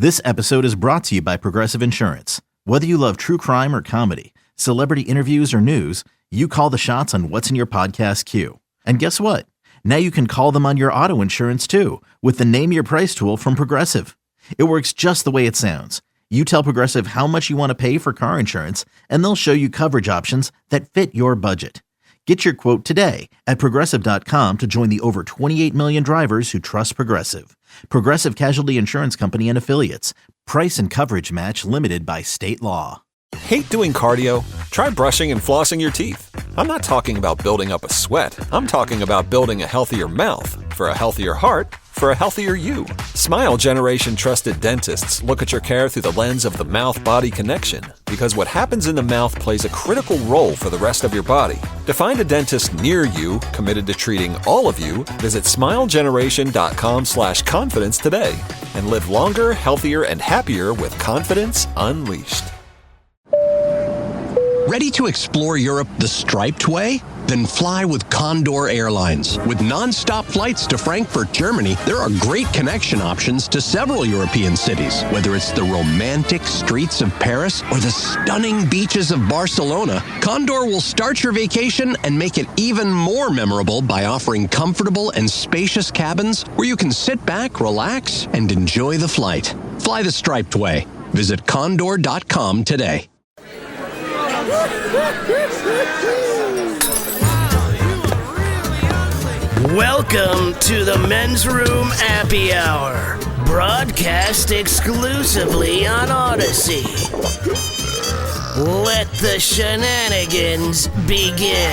This episode is brought to you by Progressive Insurance. Whether you love true crime or comedy, celebrity interviews or news, you call the shots on what's in your podcast queue. And guess what? Now you can call them on your auto insurance too with the Name Your Price tool from Progressive. It works just the way it sounds. You tell Progressive how much you want to pay for car insurance, and they'll show you coverage options that fit your budget. Get your quote today at Progressive.com to join the over 28 million drivers who trust Progressive. Progressive Casualty Insurance Company and Affiliates. Price and coverage match limited by state law. Hate doing cardio? Try brushing and flossing your teeth. I'm not talking about building up a sweat. I'm talking about building a healthier mouth for a healthier heart for a healthier you. Smile Generation trusted dentists look at your care through the lens of the mouth-body connection, because what happens in the mouth plays a critical role for the rest of your body. To find a dentist near you committed to treating all of you, visit smilegeneration.com/confidence today and live longer, healthier, and happier with confidence unleashed. Ready to explore Europe the striped way? Then fly with Condor Airlines. With non-stop flights to Frankfurt, Germany, there are great connection options to several European cities. Whether it's the romantic streets of Paris or the stunning beaches of Barcelona, Condor will start your vacation and make it even more memorable by offering comfortable and spacious cabins where you can sit back, relax, and enjoy the flight. Fly the striped way. Visit condor.com today. Welcome to the Men's Room Appy Hour, broadcast exclusively on Odyssey. Let the shenanigans begin.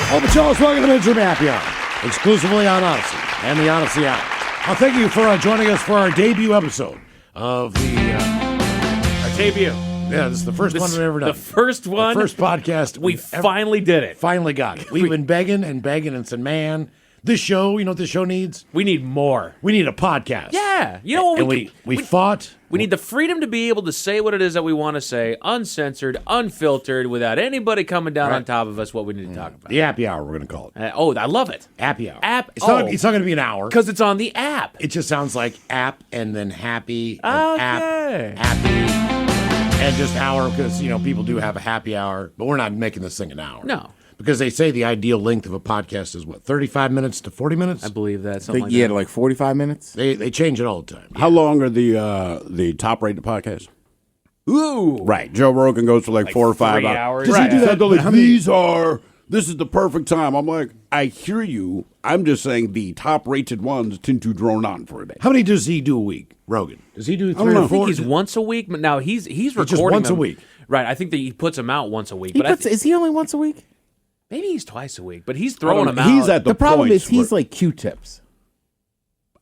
Oh, but y'all, welcome to the Men's Room Appy Hour, exclusively on Odyssey and the Odyssey app. Thank you for joining us for our debut episode of our debut. Yeah, this is the first one we've ever done. The first one. The first podcast. We finally did it. Finally got it. We've been begging and said, man, this show, you know what this show needs? We need more. We need a podcast. Yeah. You know what we fought. We need the freedom to be able to say what it is that we want to say, uncensored, unfiltered, without anybody coming down on top of us what we need to talk about. The Appy Hour, we're going to call it. I love it. Appy Hour. It's not going to be an hour. Because it's on the app. It just sounds like app and then happy and Okay. appy. And just hour, because, you know, people do have a happy hour, but we're not making this thing an hour. No. Because they say the ideal length of a podcast is, 35 minutes to 40 minutes? I believe that. Something like that. that. Like 45 minutes? They change it all the time. How long are the top-rated podcasts? Ooh. Right. Joe Rogan goes for like 4 or 5 hours. Does he do that? This is the perfect time. I'm like, I hear you. I'm just saying the top-rated ones tend to drone on for a day. How many does he do a week, Rogan? Does he do 3 know. or I 4? I think he's once a week, but now he's recording just once them. a week. Right. I think that he puts them out once a week. Is he only once a week? Maybe he's twice a week, but he's throwing them out. He's at The problem point is he's where- like Q-tips.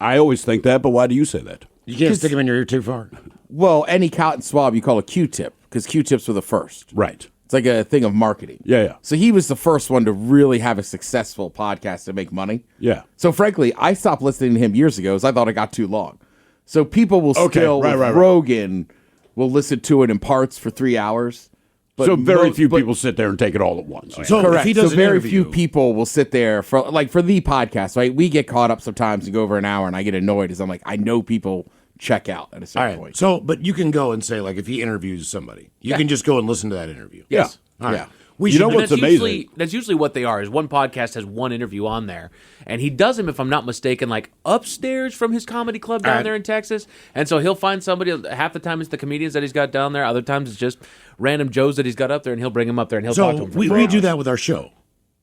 I always think that, but why do you say that? You can't stick him in your ear too far. Well, any cotton swab you call a Q-tip because Q-tips were the first. Right. It's like a thing of marketing. Yeah. So he was the first one to really have a successful podcast to make money. Yeah. So frankly, I stopped listening to him years ago because I thought it got too long. So people will still, with Rogan, will listen to it in parts for 3 hours. But so very few people sit there and take it all at once. So correct. if he does so very few people will sit there for the podcast, right? We get caught up sometimes and go over an hour, and I get annoyed because I'm like, I know people check out at a certain point. So, but you can go and say, like, if he interviews somebody, you can just go and listen to that interview. Yes. All right. Yeah. You know what's amazing? That's usually what they are. Is one podcast has one interview on there, and he does them, if I'm not mistaken, like upstairs from his comedy club down there in Texas. And so he'll find somebody. Half the time it's the comedians that he's got down there. Other times it's just random Joes that he's got up there, and he'll bring them up there and he'll talk to them. We do that with our show.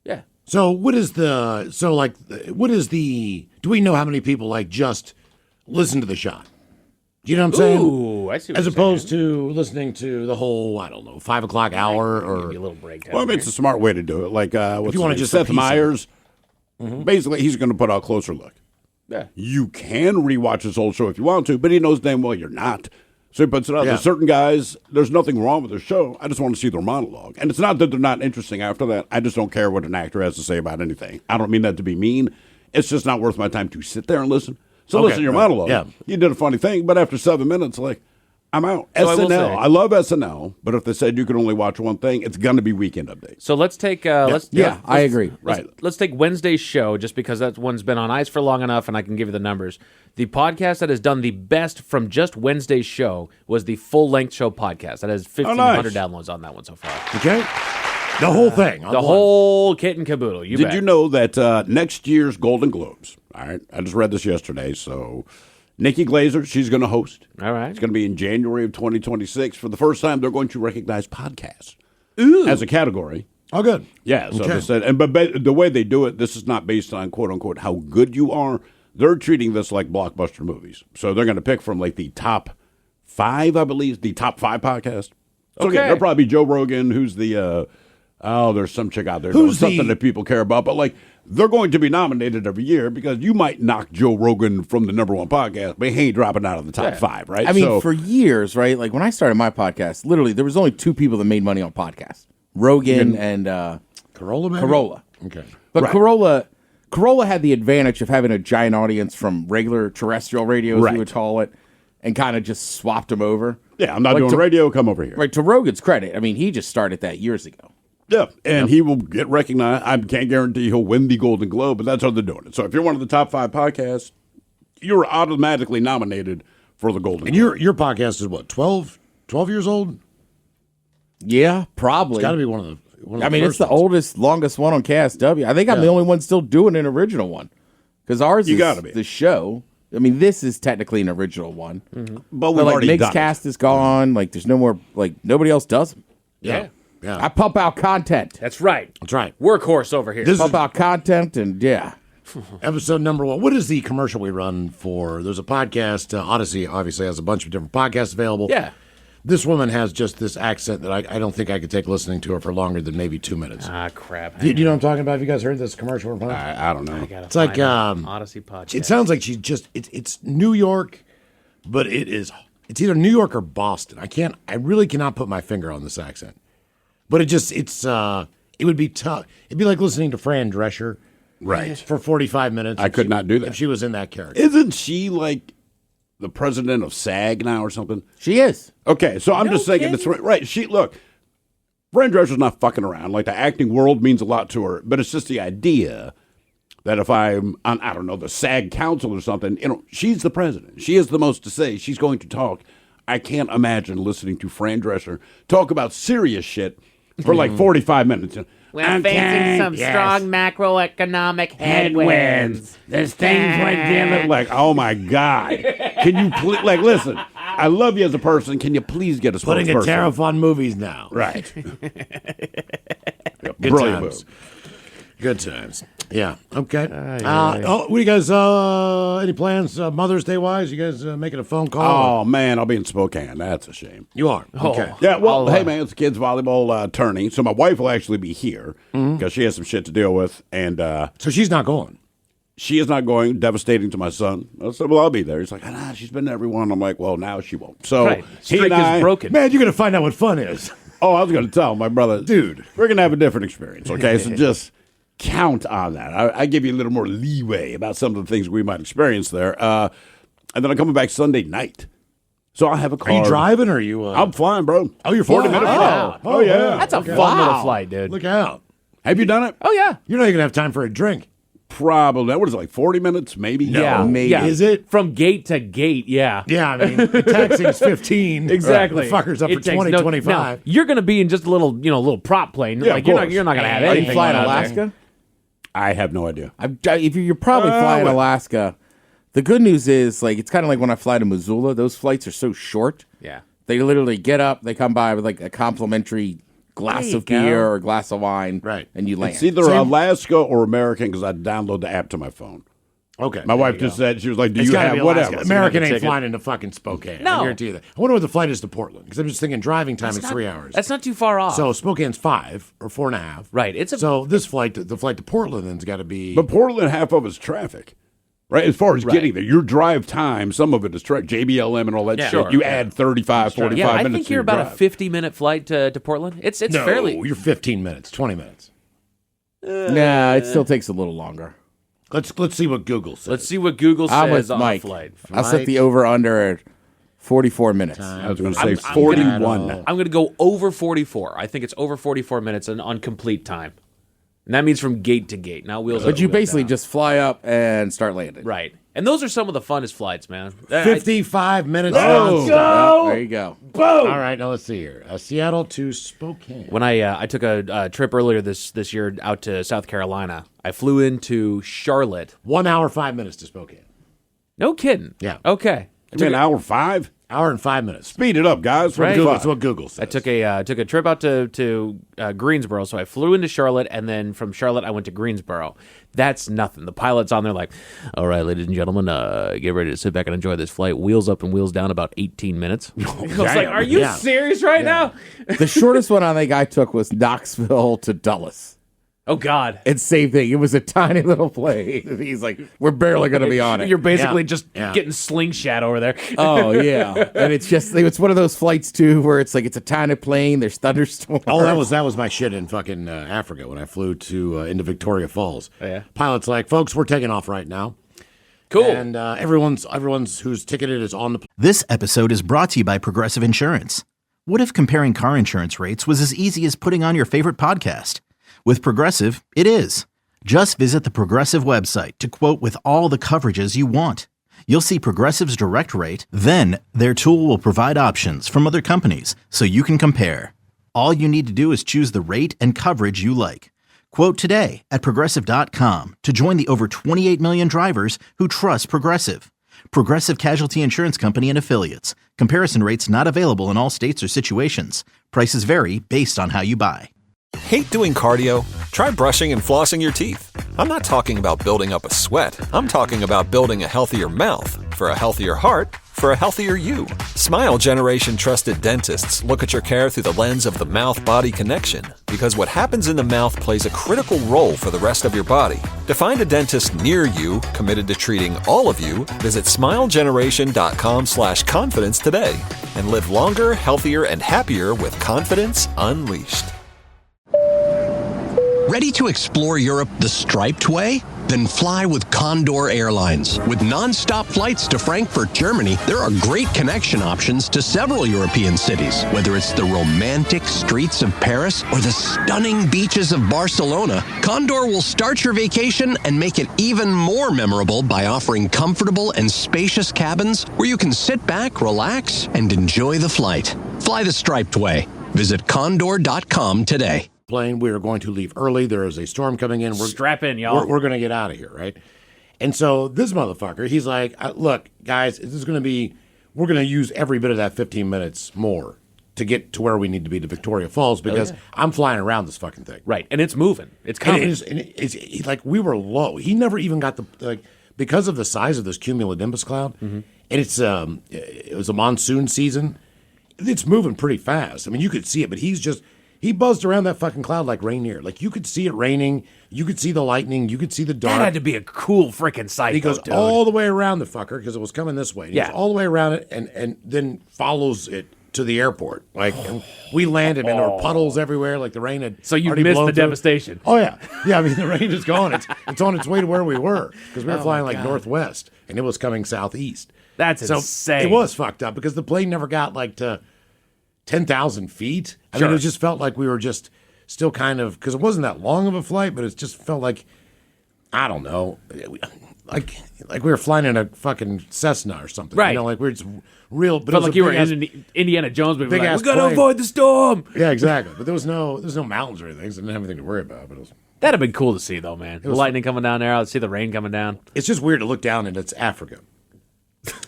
Yeah. So what is the do we know how many people like just listen to the shot? Do you know what I'm saying? Ooh, I see what As you're opposed saying. to listening to the whole, 5 o'clock hour or Give you a little break. Well, I mean, it's a smart way to do it. Like, what's you wanna his name? just Seth piece of it. Meyers, basically, he's going to put out a closer look. Yeah. You can rewatch his whole show if you want to, but he knows damn well you're not. So he puts it out. Yeah. There's certain guys, there's nothing wrong with their show. I just want to see their monologue. And it's not that they're not interesting after that. I just don't care what an actor has to say about anything. I don't mean that to be mean. It's just not worth my time to sit there and listen. So listen to your monologue. Yeah. You did a funny thing, but after 7 minutes, like, I'm out. So I will say- SNL. I love SNL, but if they said you could only watch one thing, it's going to be Weekend Update. So let's take. I agree. Let's take Wednesday's show, just because that one's been on ice for long enough, and I can give you the numbers. The podcast that has done the best from just Wednesday's show was the full length show podcast. That has 1,500 downloads on that one so far. Okay. The whole thing. The whole kit and caboodle. Did you know that next year's Golden Globes, all right, I just read this yesterday, so Nikki Glaser, she's going to host. All right. It's going to be in January of 2026. For the first time, they're going to recognize podcasts as a category. Oh, good. Yeah, so they said, but the way they do it, this is not based on, quote unquote, how good you are. They're treating this like blockbuster movies. So they're going to pick from like the top 5, I believe, the top 5 podcasts. So again, there'll probably be Joe Rogan, who's the, there's some chick out there who's something that people care about. But like, they're going to be nominated every year because you might knock Joe Rogan from the #1 podcast, but he ain't dropping out of the top 5, right? I mean, for years, right? Like when I started my podcast, literally there was only 2 people that made money on podcasts: Rogan and Corolla, maybe? Corolla. Okay. But Corolla had the advantage of having a giant audience from regular terrestrial radio, as you would call it, and kind of just swapped them over. Yeah, I'm not doing radio. Come over here. Right, to Rogan's credit, I mean, he just started that years ago. Yeah, and he will get recognized. I can't guarantee he'll win the Golden Globe, but that's how they're doing it. So if you're one of the top 5 podcasts, you're automatically nominated for the Golden Globe. And your podcast is what, 12 years old? Yeah, probably. It's got to be one of the I mean, it's the ones. oldest, longest one on KSW. I think I'm the only one still doing an original one. Because ours is gotta be. the show. I mean, this is technically an original one. But we've But like already Mixed done Cast is gone. Like there's no more, like nobody else does them. Yeah. I pump out content. That's right. That's right. Workhorse over here. This Pump out content and Episode number 1. What is the commercial we run for? There's a podcast. Odyssey obviously has a bunch of different podcasts available. Yeah. This woman has just this accent that I don't think I could take listening to her for longer than maybe 2 minutes. Ah, crap. Do you know what I'm talking about? Have you guys heard this commercial? We're playing? I don't know. It's like Odyssey podcast. It sounds like she's just it's New York, but it's either New York or Boston. I really cannot put my finger on this accent. But it would be tough. It'd be like listening to Fran Drescher for 45 minutes. I could not do that. If she was in that character. Isn't she like the president of SAG now or something? She is. Okay, so I'm just thinking it's right. Look, Fran Drescher's not fucking around. Like the acting world means a lot to her, but it's just the idea that if I'm on, I don't know, the SAG council or something, she's the president. She has the most to say. She's going to talk. I can't imagine listening to Fran Drescher talk about serious shit for like 45 minutes. We're facing some strong macroeconomic headwinds. This things went down. Like, oh my God. Can you please, like, listen, I love you as a person. Can you please get a spokesperson? Putting a tariff on movies now. Right. Good Brilliant times. move. Good times. Yeah. Okay. What do you guys, any plans Mother's Day wise? You guys making a phone call? Oh, man, I'll be in Spokane. That's a shame. You are? Okay. Yeah, well, hey, man, it's a kids' volleyball tourney, so my wife will actually be here because she has some shit to deal with, and So she's not going? she is not going, devastating to my son. I said, well, I'll be there. He's like, she's been to everyone. I'm like, well, now she won't. So Right. he Streak and I, is broken. Man, you're going to find out what fun is. Oh, I was going to tell my brother, Dude. we're going to have a different experience, okay? So just count on that. I give you a little more leeway about some of the things we might experience there. And then I'm coming back Sunday night. So I'll have a car. Are you driving or are you? I'm flying, bro. Oh, you're 40 flying? minutes. Oh, Oh, yeah. That's a fun little flight, dude. Look out. Have you done it? Oh, yeah. You're not even going to have time for a drink. Probably. What is it, like 40 minutes, maybe? Yeah. maybe. Yeah. Is it? From gate to gate, yeah. Yeah, I mean, the taxi's 15. Exactly. The fucker's up for It takes 20, no- 25. Now, you're going to be in just a little prop plane. Yeah, like of you're course. not going to have Are anything. you flying out there. Alaska? I have no idea. If you're probably flying Alaska, the good news is like it's kind of like when I fly to Missoula. Those flights are so short. Yeah. They literally get up, they come by with like a complimentary glass There of you go. beer or a glass of wine, Right. and you land. It's either Alaska or American because I download the app to my phone. Okay. My wife just said, she was like, do It's you gotta have be whatever? Alaska. American ain't ticket. flying into fucking Spokane. No. I guarantee you that. I wonder what the flight is to Portland because I'm just thinking driving time is 3 hours. That's not too far off. So Spokane's 5 or 4.5. Right. It's a So this flight, the flight to Portland, then's got to be. But Portland, half of it's traffic. Right? As far as getting there, your drive time, some of it is JBLM and all that shit. Sure. You add 35, 45 yeah, I minutes think to you're your about drive. a 50-minute flight to Portland. It's no, fairly. you're 15 minutes, 20 minutes. Nah, it still takes a little longer. Let's see what Google says. Let's see what Google I'm says with on Mike. the flight. I'll set the over under at 44 minutes. I was going to say 41. I'm going to go over 44. I think it's over 44 minutes on complete time. And that means from gate to gate, not wheels up. But you basically just fly up and start landing. Right. And those are some of the funnest flights, man. 55 minutes. Let's go! There you go. Boom! All right, now let's see here. Seattle to Spokane. When I took a trip earlier this year out to South Carolina, I flew into Charlotte. 1 hour, 5 minutes to Spokane. No kidding. Yeah. Okay. An hour 5? Hour and 5 minutes. Speed it up, guys. Right. That's what Google says. I took a trip out to Greensboro, so I flew into Charlotte, and then from Charlotte I went to Greensboro. That's nothing. The pilot's on there like, all right, ladies and gentlemen, get ready to sit back and enjoy this flight. Wheels up and wheels down about 18 minutes. I was like, are you serious right now? The shortest one I think I took was Knoxville to Dulles. Oh, God. It's same thing. It was a tiny little plane. He's like, we're barely going to be on it. You're basically just getting slingshot over there. Oh, yeah. And it's one of those flights, too, where it's like it's a tiny plane. There's thunderstorms. Oh, that was my shit in fucking Africa when I flew to into Victoria Falls. Oh, yeah? Pilot's like, folks, we're taking off right now. Cool. And everyone's who's ticketed is on the... This episode is brought to you by Progressive Insurance. What if comparing car insurance rates was as easy as putting on your favorite podcast? With Progressive, it is. Just visit the Progressive website to quote with all the coverages you want. You'll see Progressive's direct rate, then their tool will provide options from other companies so you can compare. All you need to do is choose the rate and coverage you like. Quote today at Progressive.com to join the over 28 million drivers who trust Progressive. Progressive Casualty Insurance Company and Affiliates. Comparison rates not available in all states or situations. Prices vary based on how you buy. Hate doing cardio? Try brushing and flossing your teeth. I'm not talking about building up a sweat. I'm talking about building a healthier mouth. For a healthier heart, for a healthier you. Smile Generation trusted dentists look at your care through the lens of the mouth-body connection. Because what happens in the mouth plays a critical role for the rest of your body. To find a dentist near you committed to treating all of you, visit smilegeneration.com/confidence today. And live longer, healthier, and happier with confidence unleashed. Ready to explore Europe the striped way? Then fly with Condor Airlines. With non-stop flights to Frankfurt, Germany, there are great connection options to several European cities. Whether it's the romantic streets of Paris or the stunning beaches of Barcelona, Condor will start your vacation and make it even more memorable by offering comfortable and spacious cabins where you can sit back, relax, and enjoy the flight. Fly the striped way. Visit condor.com today. Plane. We are going to leave early. There is a storm coming in. Strap in, y'all. We're going to get out of here, right? And so this motherfucker, he's like, look, guys, this is going to be, we're going to use every bit of that 15 minutes more to get to where we need to be to Victoria Falls because I'm flying around this fucking thing. Right, and it's moving. It's coming. It's like we were low. He never even got because of the size of this cumulonimbus cloud, and it was a monsoon season. It's moving pretty fast. I mean, you could see it, but he buzzed around that fucking cloud like Rainier. Like, you could see it raining. You could see the lightning. You could see the dark. That had to be a cool freaking sight. He goes dude. all the way around the fucker because it was coming this way. He goes all the way around it and then follows it to the airport. Like, and we landed and there were puddles everywhere. Like, the rain had So you already missed blown the through. devastation. Oh, yeah. Yeah, I mean, the rain is gone. It's on its way to where we were because we were flying like northwest and it was coming southeast. That's so insane. It was fucked up because the plane never got like to 10,000 feet. I Sure. mean, it just felt like we were just still kind of, because it wasn't that long of a flight, but it just felt like, I don't know, like we were flying in a fucking Cessna or something. Right. You know, like we were just real. But Felt like you were in Indiana Jones movie. Like, big-ass we got to plane. avoid the storm. Yeah, exactly. But there was no mountains or anything, so I didn't have anything to worry about. But it was, That'd have been cool to see, though, man. The lightning coming down there. I'd see the rain coming down. it's just weird to look down and it's Africa.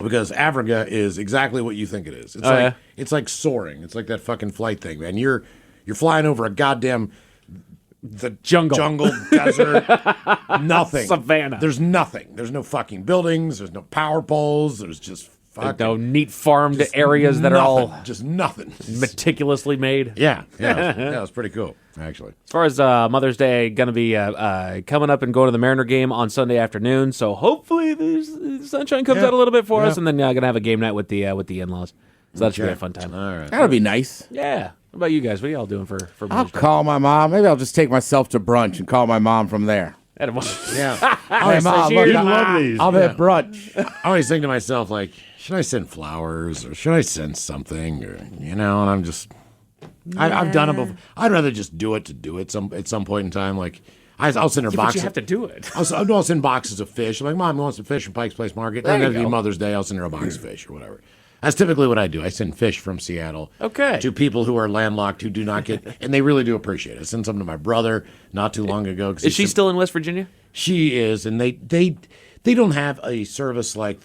Because Africa is exactly what you think it is. It's it's like soaring. It's like that fucking flight thing, man. You're flying over a goddamn jungle, desert, nothing. Savannah. There's nothing. There's no fucking buildings. There's no power poles. There's just fucking No neat farmed areas that are all just nothing. meticulously made. Yeah, it was pretty cool, actually. As far as Mother's Day, going to be coming up and going to the Mariner game on Sunday afternoon. So hopefully the sunshine comes out a little bit for us, and then going to have a game night with the in-laws. So that should be a fun time. All right. That'll be nice. Yeah. What about you guys? What are y'all doing for I'll Mother's Day? call my mom. Maybe I'll just take myself to brunch and call my mom from there. Yeah. Hey, Mom, look, love these. I'm at brunch. I always think to myself, like, should I send flowers or should I send something? Or, and I'm just, I've done it before. I'd rather just do it at some point in time. Like, I'll send her boxes. But you have to do it. I'll send boxes of fish. I'm like, Mom, you want some fish from Pike's Place Market? Then it'll be Mother's Day. I'll send her a box of fish or whatever. That's typically what I do. I send fish from Seattle to people who are landlocked who do not get, and they really do appreciate it. I sent some to my brother not too long ago. Is she still in West Virginia? She is, and they don't have a service like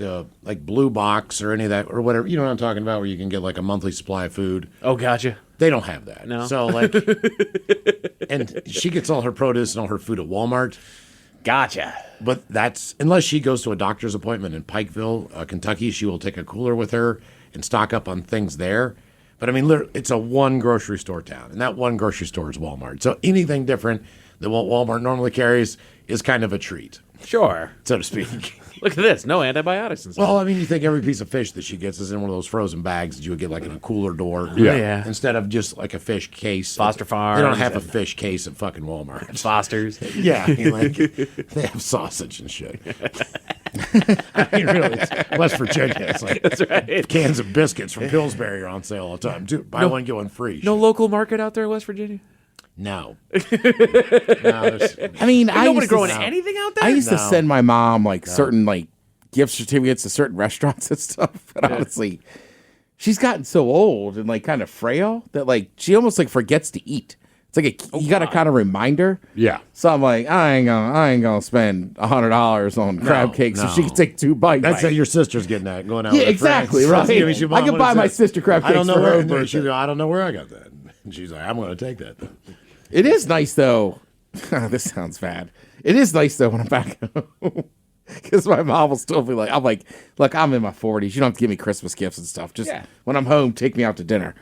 Blue Box or any of that or whatever. You know what I'm talking about, where you can get like a monthly supply of food. Oh, gotcha. They don't have that. No. So and she gets all her produce and all her food at Walmart. Gotcha. But that's, unless she goes to a doctor's appointment in Pikeville, Kentucky, she will take a cooler with her and stock up on things there. But I mean, it's a one grocery store town, and that one grocery store is Walmart. So anything different than what Walmart normally carries is kind of a treat. Sure. So to speak. Look at this. No antibiotics and stuff. Well, I mean, you think every piece of fish that she gets is in one of those frozen bags that you would get like in a cooler door. Yeah. Instead of just like a fish case. Foster Farms. They don't have a fish case at fucking Walmart. Foster's. Yeah. I mean, like, they have sausage and shit. I mean, really, it's West Virginia. It's like That's right. cans of biscuits from Pillsbury are on sale all the time, too. Buy one, get one free. No local market out there in West Virginia? No. I mean, Nobody growing anything out there? I used to send my mom certain gift certificates to certain restaurants and stuff. But honestly, she's gotten so old and kind of frail that she almost forgets to eat. It's like you got to kind of remind her. Yeah. So I'm like, I ain't gonna spend $100 on crab cakes so she can take 2 bites. That's what your sister's getting at, going out Yeah, with exactly, friends. right. I can buy my sister crab cakes I don't know for her where, birthday. she go, I don't know where I got that. And she's like, I'm going to take that. It is nice though. This sounds bad. It is nice though when I'm back home. Because my mom will still be like, I'm like, look, I'm in my 40s. You don't have to give me Christmas gifts and stuff. Just when I'm home, take me out to dinner.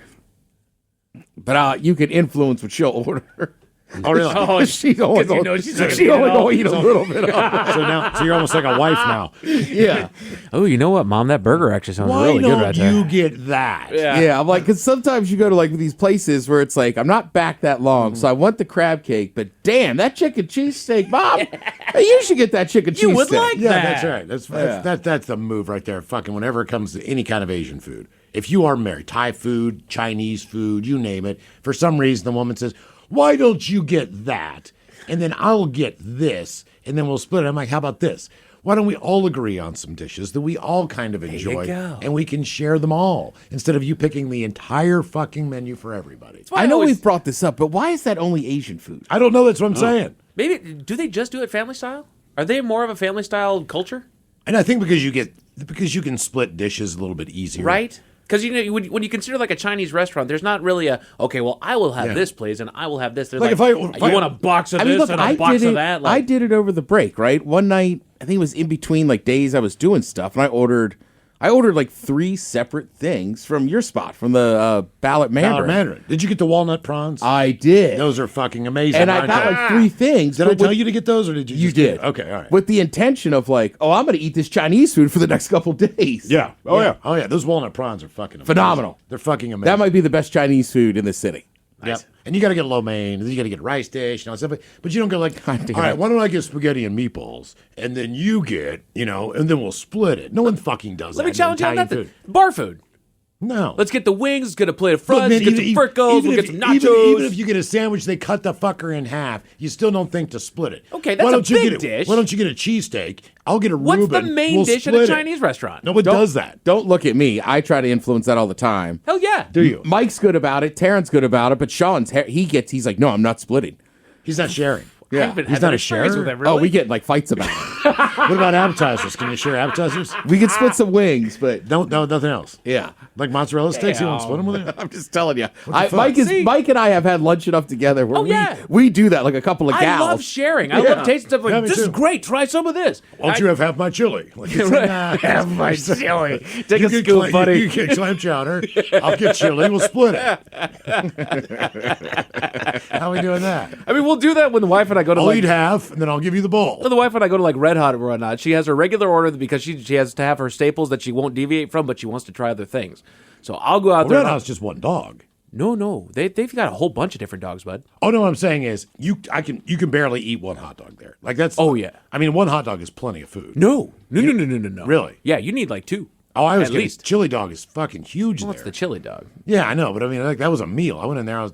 But you can influence what she'll order. Oh, really? Oh, she only gonna eat a little bit of it. So you're almost like a wife now. Yeah. Oh, you know what, Mom? That burger actually sounds Why really good don't right there. you get that? Yeah, I'm like, because sometimes you go to these places where it's like, I'm not back that long, so I want the crab cake, but damn, that chicken cheesesteak, Mom, hey, you should get that chicken cheesesteak. You would like Yeah, that. that's right. That's the move right there. Fucking whenever it comes to any kind of Asian food. If you are married, Thai food, Chinese food, you name it, for some reason the woman says, why don't you get that? And then I'll get this, and then we'll split it. I'm like, how about this? Why don't we all agree on some dishes that we all kind of enjoy, and we can share them all, instead of you picking the entire fucking menu for everybody? I know we've brought this up, but why is that only Asian food? I don't know. That's what I'm saying. Maybe, do they just do it family style? Are they more of a family style culture? And I think because you can split dishes a little bit easier. Right? Because when you consider a Chinese restaurant, there's not really I will have this, please, and I will have this. There's if you want a box of this and a box of that. I did it over the break, right? One night, I think it was in between days I was doing stuff, and I ordered 3 separate things from your spot, from the Ballot Mandarin. Did you get the walnut prawns? I did. Those are fucking amazing. And I got 3 things. Did I tell you to get those, or did you? You did. Okay, all right. With the intention of I'm going to eat this Chinese food for the next couple days. Yeah. Oh yeah. Those walnut prawns are fucking amazing. Phenomenal. They're fucking amazing. That might be the best Chinese food in the city. Yep. And you got to get lo mein, and then you got to get rice dish and all that stuff. But you don't go all right, why don't I get spaghetti and meatballs, and then you get, and then we'll split it. No one fucking does that. Let me challenge you on Italian that. food. Bar food. No. Let's get the wings, get a plate of fries, Look, man, get some frickles, we'll get some nachos. Even if you get a sandwich, they cut the fucker in half. You still don't think to split it. Okay, that's a big dish. Why don't you get a cheesesteak? I'll get a What's Reuben. the main We'll dish at a split it. Chinese restaurant? No one does that. Don't look at me. I try to influence that all the time. Hell yeah. Do you? Mike's good about it. Taryn's good about it. But Sean's, he's like, no, I'm not splitting. He's not sharing. Yeah. He's not a sharer? With it, really. Oh, we get fights about it. What about appetizers? Can you share appetizers? We can split some wings, but No, nothing else. yeah. Like mozzarella sticks, you won't split them with it? I'm just telling you. fuck? Mike and I have had lunch enough together where we do that a couple of I gals. love sharing. I love tasting stuff Yeah, me this is too. great. Try some of this. Why don't you have half my chili? Like, Have my chili. Take a get scoop, buddy. You get clam chowder. I'll get chili. We'll split it. How are we doing that? I mean, we'll do that when the wife and I go to I'll eat half, and then I'll give you the bowl. When the wife and I go to Red Hot or whatnot, she has her regular order because she has to have her staples that she won't deviate from, but she wants to try other things. So I'll go out there. Red Hot's just one dog. No, they've got a whole bunch of different dogs, bud. Oh no, what I'm saying is you can barely eat one hot dog there. Like that's. Oh, yeah. I mean, one hot dog is plenty of food. No. Really? Yeah, Yeah, you need 2. Oh, I was At getting least. chili dog is fucking huge Well, there. it's the chili dog. Yeah, I know, but I mean, like, that was a meal. I went in there. I was.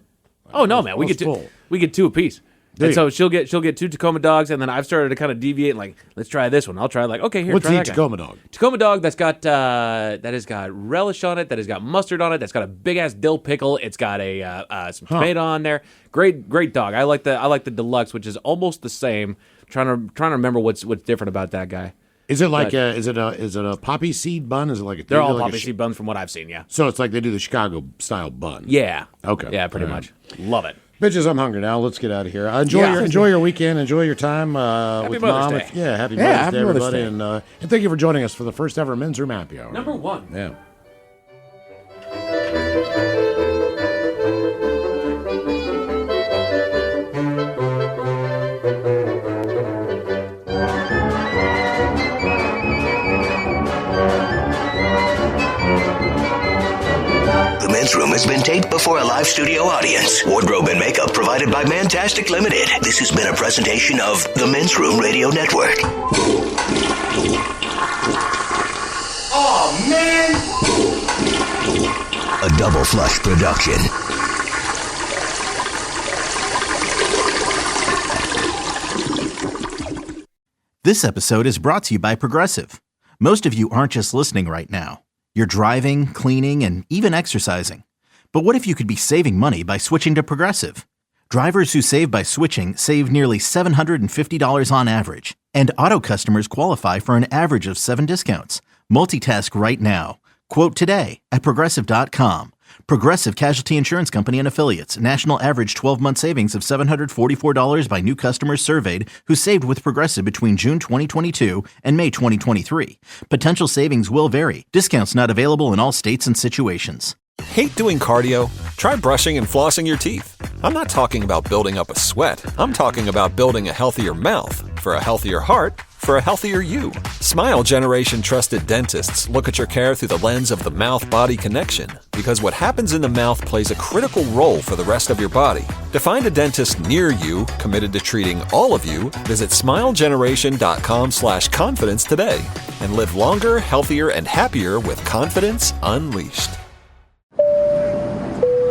Oh no, man, we get full. two apiece. Do And you? so she'll get 2 Tacoma dogs, and then I've started to kind of deviate and like, let's try this one. I'll try like, okay, here, What's try the that guy. Tacoma dog? Tacoma dog that has got relish on it, that has got mustard on it, that's got a big ass dill pickle. It's got some tomato on there. Great dog. I like the deluxe, which is almost the same. Trying to remember what's different about that guy. Is it like is it a poppy seed bun? Is it like a? They're all like poppy seed buns from what I've seen. Yeah. So it's like they do the Chicago style bun. Yeah. Okay. Yeah, pretty All right. much. Love it. Bitches, I'm hungry now. Let's get out of here. Enjoy your weekend. Enjoy your time with Mother's mom. Day. Yeah, happy Yeah, Mother's happy Day, Mother's everybody, Day. and thank you for joining us for the first ever Men's Room Happy Hour. Number 1. Yeah. The Men's Room has been taped before a live studio audience. Wardrobe and makeup provided by Mantastic Limited. This has been a presentation of the Men's Room Radio Network. Oh, man! A Double Flush production. This episode is brought to you by Progressive. Most of you aren't just listening right now. You're driving, cleaning, and even exercising. But what if you could be saving money by switching to Progressive? Drivers who save by switching save nearly $750 on average. And auto customers qualify for an average of 7 discounts. Multitask right now. Quote today at Progressive.com. Progressive Casualty Insurance Company and Affiliates. National average 12-month savings of $744 by new customers surveyed who saved with Progressive between June 2022 and May 2023. Potential savings will vary. Discounts not available in all states and situations. Hate doing cardio? Try brushing and flossing your teeth. I'm not talking about building up a sweat. I'm talking about building a healthier mouth. For a healthier heart, for a healthier you. Smile Generation trusted dentists look at your care through the lens of the mouth-body connection, because what happens in the mouth plays a critical role for the rest of your body. To find a dentist near you committed to treating all of you, visit smilegeneration.com/confidence today and live longer, healthier, and happier with confidence unleashed.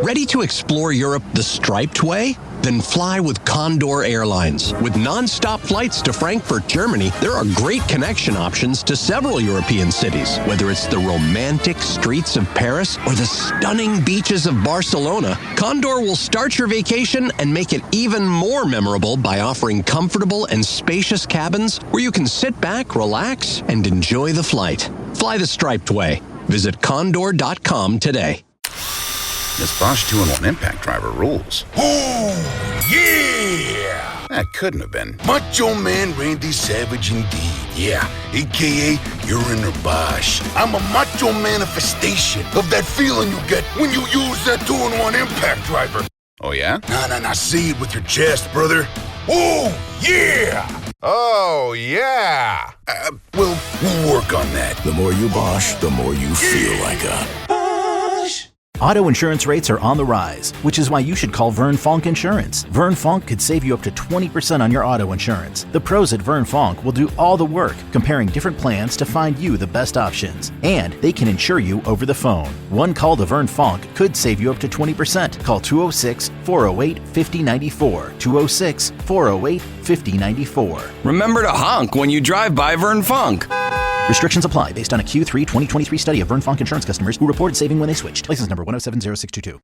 Ready to explore Europe the striped way? Then fly with Condor Airlines. With non-stop flights to Frankfurt, Germany, there are great connection options to several European cities. Whether it's the romantic streets of Paris or the stunning beaches of Barcelona, Condor will start your vacation and make it even more memorable by offering comfortable and spacious cabins where you can sit back, relax, and enjoy the flight. Fly the striped way. Visit condor.com today. This Bosch 2-in-1 impact driver rules. Oh, yeah! That couldn't have been. Macho Man Randy Savage indeed. Yeah, a.k.a. Uriner Bosch. I'm a macho manifestation of that feeling you get when you use that 2-in-1 impact driver. Oh, yeah? Nah, say it with your chest, brother. Oh, yeah! Oh, yeah! Well, we'll work on that. The more you Bosch, the more you feel like a Bosch. Auto insurance rates are on the rise, which is why you should call Vern Fonk Insurance. Vern Fonk could save you up to 20% on your auto insurance. The pros at Vern Fonk will do all the work, comparing different plans to find you the best options. And they can insure you over the phone. One call to Vern Fonk could save you up to 20%. Call 206-408-5094. 206-408-5094. Remember to honk when you drive by Vern Fonk. Restrictions apply based on a Q3 2023 study of Vern Fonk Insurance customers who reported saving when they switched. License number 1070622.